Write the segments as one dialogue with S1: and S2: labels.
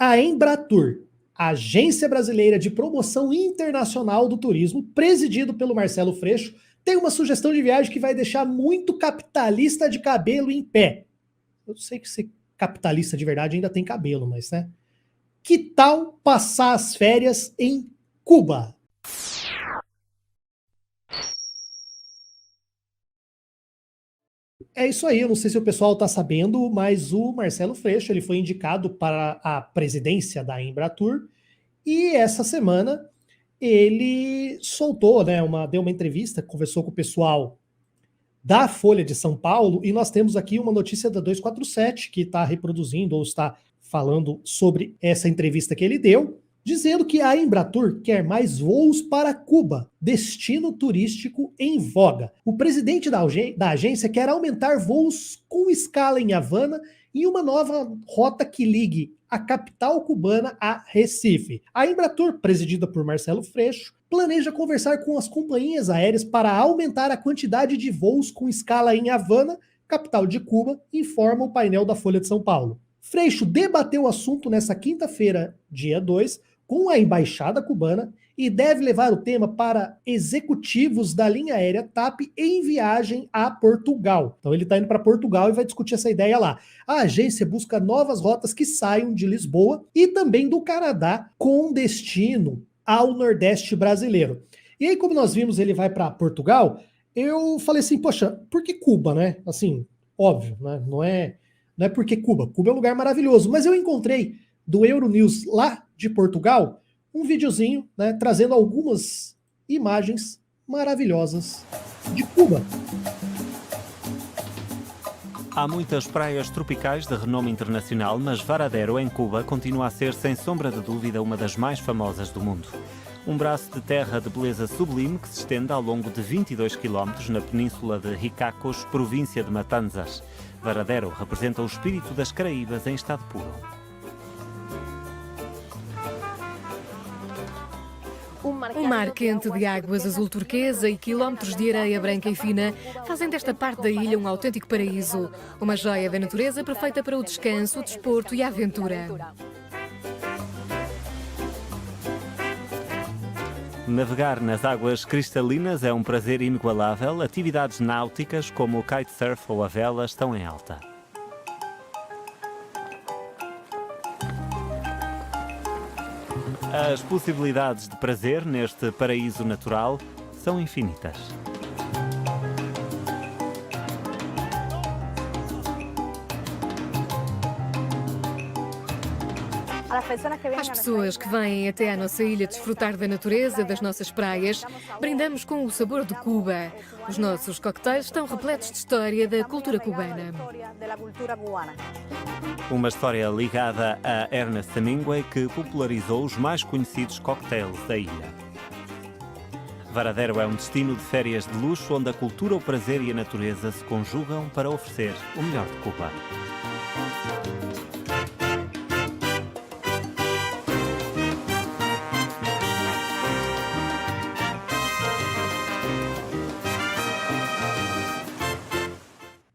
S1: A Embratur, Agência Brasileira de Promoção Internacional do Turismo, presidido pelo Marcelo Freixo, tem uma sugestão de viagem que vai deixar muito capitalista de cabelo em pé. Eu sei que ser capitalista de verdade ainda tem cabelo, mas né? Que tal passar as férias em Cuba? É isso aí, eu não sei se o pessoal está sabendo, mas o Marcelo Freixo ele foi indicado para a presidência da Embratur e essa semana ele soltou, né, deu uma entrevista, conversou com o pessoal da Folha de São Paulo e nós temos aqui uma notícia da 247 que está reproduzindo ou está falando sobre essa entrevista que ele deu, dizendo que a Embratur quer mais voos para Cuba, destino turístico em voga. O presidente da agência quer aumentar voos com escala em Havana e uma nova rota que ligue a capital cubana a Recife. A Embratur, presidida por Marcelo Freixo, planeja conversar com as companhias aéreas para aumentar a quantidade de voos com escala em Havana, capital de Cuba, informa o painel da Folha de São Paulo. Freixo debateu o assunto nesta quinta-feira, dia 2, com a embaixada cubana e deve levar o tema para executivos da linha aérea TAP em viagem a Portugal. Então ele está indo para Portugal e vai discutir essa ideia lá. A agência busca novas rotas que saiam de Lisboa e também do Canadá com destino ao Nordeste brasileiro. E aí, como nós vimos, ele vai para Portugal, eu falei assim, poxa, por que Cuba, né? Assim, óbvio, né? Não é porque Cuba. Cuba é um lugar maravilhoso, mas eu encontrei do Euronews lá de Portugal um videozinho, né, trazendo algumas imagens maravilhosas de Cuba.
S2: Há muitas praias tropicais de renome internacional, mas Varadero, em Cuba, continua a ser, sem sombra de dúvida, uma das mais famosas do mundo. Um braço de terra de beleza sublime que se estende ao longo de 22 km na península de Ricacos, província de Matanzas. Varadero representa o espírito das Caraíbas em estado puro.
S3: Um mar quente de águas azul turquesa e quilómetros de areia branca e fina fazem desta parte da ilha um autêntico paraíso. Uma joia da natureza perfeita para o descanso, o desporto e a aventura.
S2: Navegar nas águas cristalinas é um prazer inigualável. Atividades náuticas como o kitesurf ou a vela estão em alta. As possibilidades de prazer neste paraíso natural são infinitas.
S3: Às pessoas que vêm até à nossa ilha desfrutar da natureza, das nossas praias, brindamos com o sabor de Cuba. Os nossos coquetéis estão repletos de história da cultura cubana.
S2: Uma história ligada a Ernest Hemingway, que popularizou os mais conhecidos cocktails da ilha. Varadero é um destino de férias de luxo onde a cultura, o prazer e a natureza se conjugam para oferecer o melhor de Cuba.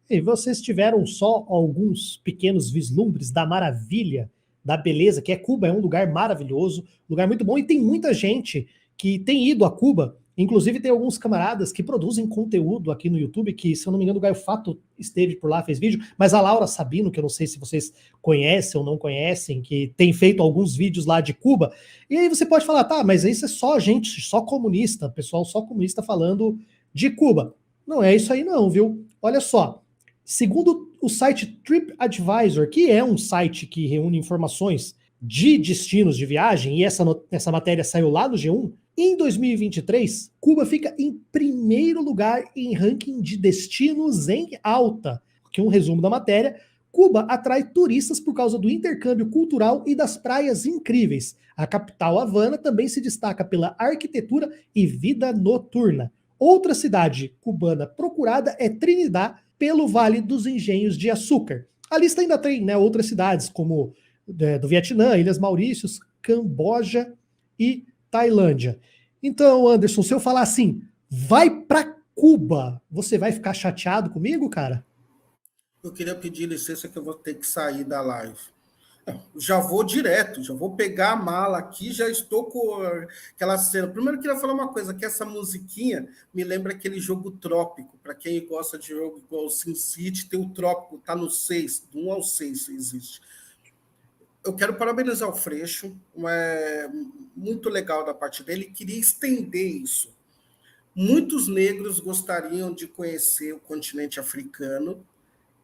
S1: E vocês tiveram só alguns pequenos vislumbres da maravilha, da beleza, que é Cuba, é um lugar maravilhoso, lugar muito bom, e tem muita gente que tem ido a Cuba, inclusive tem alguns camaradas que produzem conteúdo aqui no YouTube, que, se eu não me engano, o Gaio Fato esteve por lá, fez vídeo, mas a Laura Sabino, que eu não sei se vocês conhecem ou não conhecem, que tem feito alguns vídeos lá de Cuba, e aí você pode falar, tá, mas isso é só gente, só comunista, pessoal só comunista falando de Cuba. Não é isso aí não, viu? Olha só, segundo o site TripAdvisor, que é um site que reúne informações de destinos de viagem, e essa matéria saiu lá no G1, em 2023, Cuba fica em primeiro lugar em ranking de destinos em alta. Aqui um resumo da matéria. Cuba atrai turistas por causa do intercâmbio cultural e das praias incríveis. A capital, Havana, também se destaca pela arquitetura e vida noturna. Outra cidade cubana procurada é Trinidad, pelo Vale dos Engenhos de Açúcar. A lista ainda tem, né, outras cidades, como do Vietnã, Ilhas Maurícios, Camboja e Tailândia. Então, Anderson, se eu falar assim, vai para Cuba, você vai ficar chateado comigo, cara?
S4: Eu queria pedir licença que eu vou ter que sair da live. Já vou direto, já vou pegar a mala aqui, já estou com aquela cena. Primeiro, eu queria falar uma coisa, que essa musiquinha me lembra aquele jogo Trópico. Para quem gosta de jogo igual o SimCity, tem o Trópico, tá no 6, do 1 ao 6 existe. Eu quero parabenizar o Freixo, é muito legal da parte dele, queria estender isso. Muitos negros gostariam de conhecer o continente africano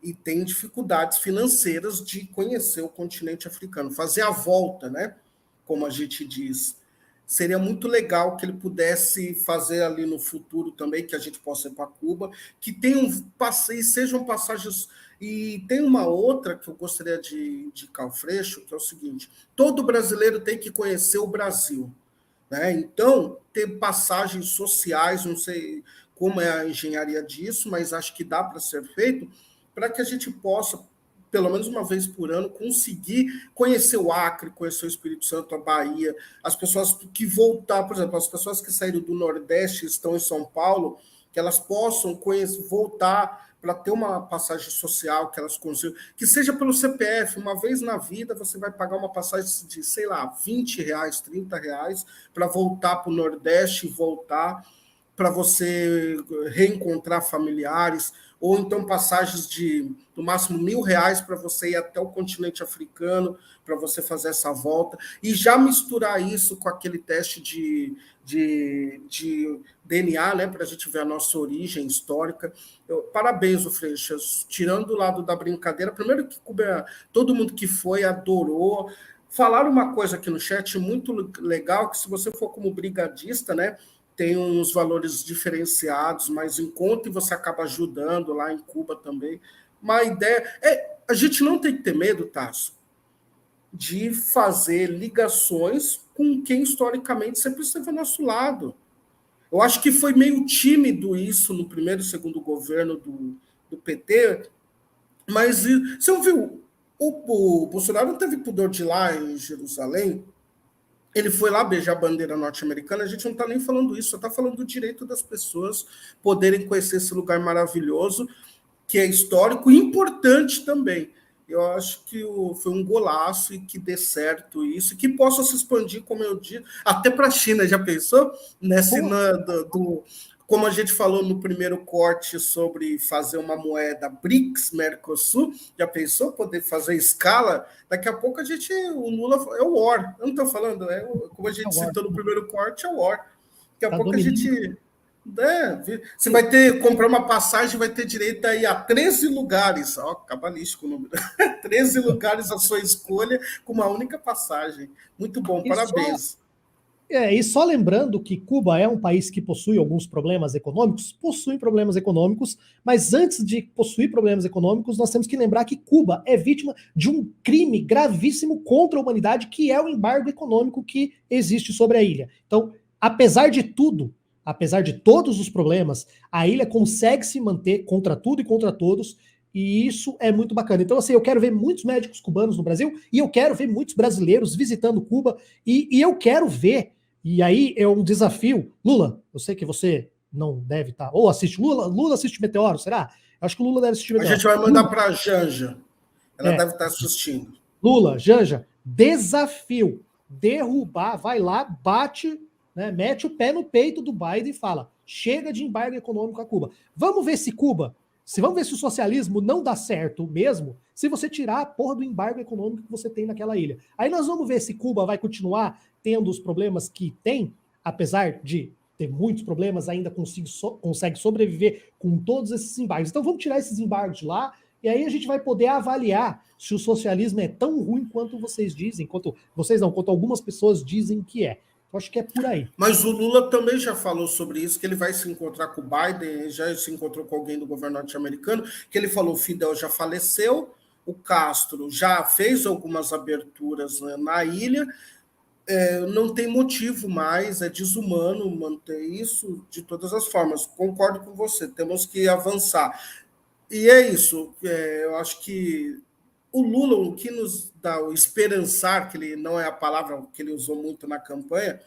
S4: e têm dificuldades financeiras de conhecer o continente africano, fazer a volta, né? Como a gente diz. Seria muito legal que ele pudesse fazer ali no futuro também, que a gente possa ir para Cuba, que tenham sejam passagens. E tem uma outra que eu gostaria de indicar ao Freixo, que é o seguinte: todo brasileiro tem que conhecer o Brasil. Né? Então, ter passagens sociais, não sei como é a engenharia disso, mas acho que dá para ser feito, para que a gente possa, pelo menos uma vez por ano, conseguir conhecer o Acre, conhecer o Espírito Santo, a Bahia, as pessoas que voltar, por exemplo, as pessoas que saíram do Nordeste e estão em São Paulo, que elas possam voltar para ter uma passagem social, que elas consigam, que seja pelo CPF, uma vez na vida você vai pagar uma passagem de, sei lá, R$20, R$30, para voltar para o Nordeste e voltar, para você reencontrar familiares, ou então passagens de, no máximo, R$1.000 para você ir até o continente africano, para você fazer essa volta, e já misturar isso com aquele teste de DNA, né, para a gente ver a nossa origem histórica. Parabéns, o Freixas, tirando o lado da brincadeira, primeiro que todo mundo que foi adorou. Falaram uma coisa aqui no chat muito legal, que se você for como brigadista, né, tem uns valores diferenciados, mas em conta, e você acaba ajudando lá em Cuba também. Uma ideia a gente não tem que ter medo, Tasso, de fazer ligações com quem historicamente sempre esteve ao nosso lado. Eu acho que foi meio tímido isso no primeiro e segundo governo do PT, mas você ouviu, o Bolsonaro não teve pudor de ir lá em Jerusalém. Ele foi lá beijar a bandeira norte-americana, a gente não está nem falando isso, só está falando do direito das pessoas poderem conhecer esse lugar maravilhoso, que é histórico e importante também. Eu acho que foi um golaço e que dê certo isso, e que possa se expandir, como eu disse, até para a China, já pensou? Como a gente falou no primeiro corte sobre fazer uma moeda BRICS, Mercosul, já pensou poder fazer escala? Daqui a pouco o Lula é o OR, eu não estou falando, como a gente citou no primeiro corte, é o OR. Daqui a pouco a gente... você vai comprar uma passagem, vai ter direito aí a 13 lugares, cabalístico o número, 13 lugares à sua escolha, com uma única passagem. Muito bom, parabéns.
S1: E só lembrando que Cuba é um país que possui alguns problemas econômicos, possui problemas econômicos, mas antes de possuir problemas econômicos, nós temos que lembrar que Cuba é vítima de um crime gravíssimo contra a humanidade, que é o embargo econômico que existe sobre a ilha. Então, apesar de tudo, apesar de todos os problemas, a ilha consegue se manter contra tudo e contra todos, e isso é muito bacana. Então, assim, eu quero ver muitos médicos cubanos no Brasil, e eu quero ver muitos brasileiros visitando Cuba, e eu quero ver, e aí é um desafio. Lula, eu sei que você não deve estar, ou assiste Lula assiste Meteoro, será? Eu acho que o Lula deve assistir Meteoro.
S4: A gente vai mandar para a Janja, ela deve estar assistindo.
S1: Lula, Janja, desafio, derrubar, vai lá, bate, né, mete o pé no peito do Biden e fala: chega de embargo econômico a Cuba. Vamos ver se o socialismo não dá certo mesmo, se você tirar a porra do embargo econômico que você tem naquela ilha. Aí nós vamos ver se Cuba vai continuar tendo os problemas que tem, apesar de ter muitos problemas, ainda consegue sobreviver com todos esses embargos. Então vamos tirar esses embargos de lá, e aí a gente vai poder avaliar se o socialismo é tão ruim quanto vocês dizem, quanto algumas pessoas dizem que é. Eu acho que é por aí.
S4: Mas o Lula também já falou sobre isso, que ele vai se encontrar com o Biden, já se encontrou com alguém do governo norte-americano, que ele falou: o Fidel já faleceu, o Castro já fez algumas aberturas, né, na ilha, não tem motivo mais, é desumano manter isso de todas as formas. Concordo com você, temos que avançar. E é isso, eu acho que o Lula, o que nos dá o esperançar, que ele não é a palavra que ele usou muito na campanha,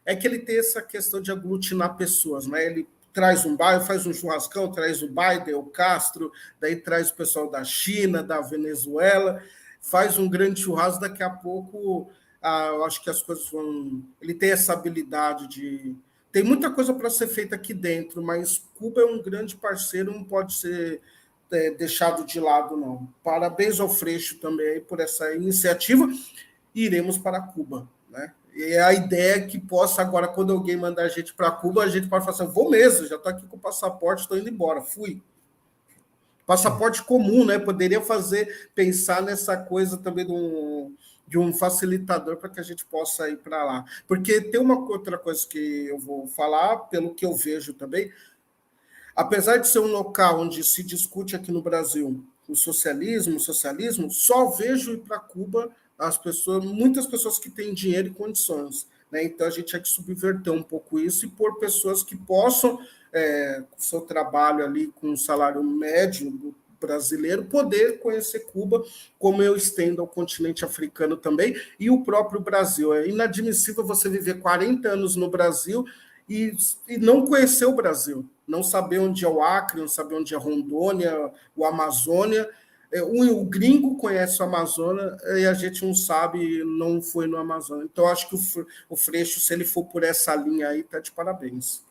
S4: é que ele tem essa questão de aglutinar pessoas, né? Ele traz um bairro, faz um churrascão, traz o Biden, o Castro, daí traz o pessoal da China, da Venezuela, faz um grande churrasco, daqui a pouco eu acho que as coisas vão... Ele tem essa habilidade de... Tem muita coisa para ser feita aqui dentro, mas Cuba é um grande parceiro, não pode ser deixado de lado, não. Parabéns ao Freixo também por essa iniciativa. Iremos para Cuba, né? E a ideia é que possa, agora, quando alguém mandar a gente para Cuba, a gente pode falar assim, vou mesmo, já estou aqui com o passaporte, estou indo embora, fui. Passaporte comum, né? Poderia pensar nessa coisa também de um facilitador para que a gente possa ir para lá. Porque tem uma outra coisa que eu vou falar, pelo que eu vejo também, apesar de ser um local onde se discute aqui no Brasil o socialismo, só vejo ir para Cuba muitas pessoas que têm dinheiro e condições, né? Então a gente tinha que subverter um pouco isso e pôr pessoas que possam, com seu trabalho ali, com um salário médio do brasileiro, poder conhecer Cuba, como eu estendo ao continente africano também, e o próprio Brasil. É inadmissível você viver 40 anos no Brasil e não conhecer o Brasil, não saber onde é o Acre, não saber onde é Rondônia, o Amazônia. O gringo conhece o Amazonas e a gente não sabe, não foi no Amazonas. Então, acho que o Freixo, se ele for por essa linha aí, está de parabéns.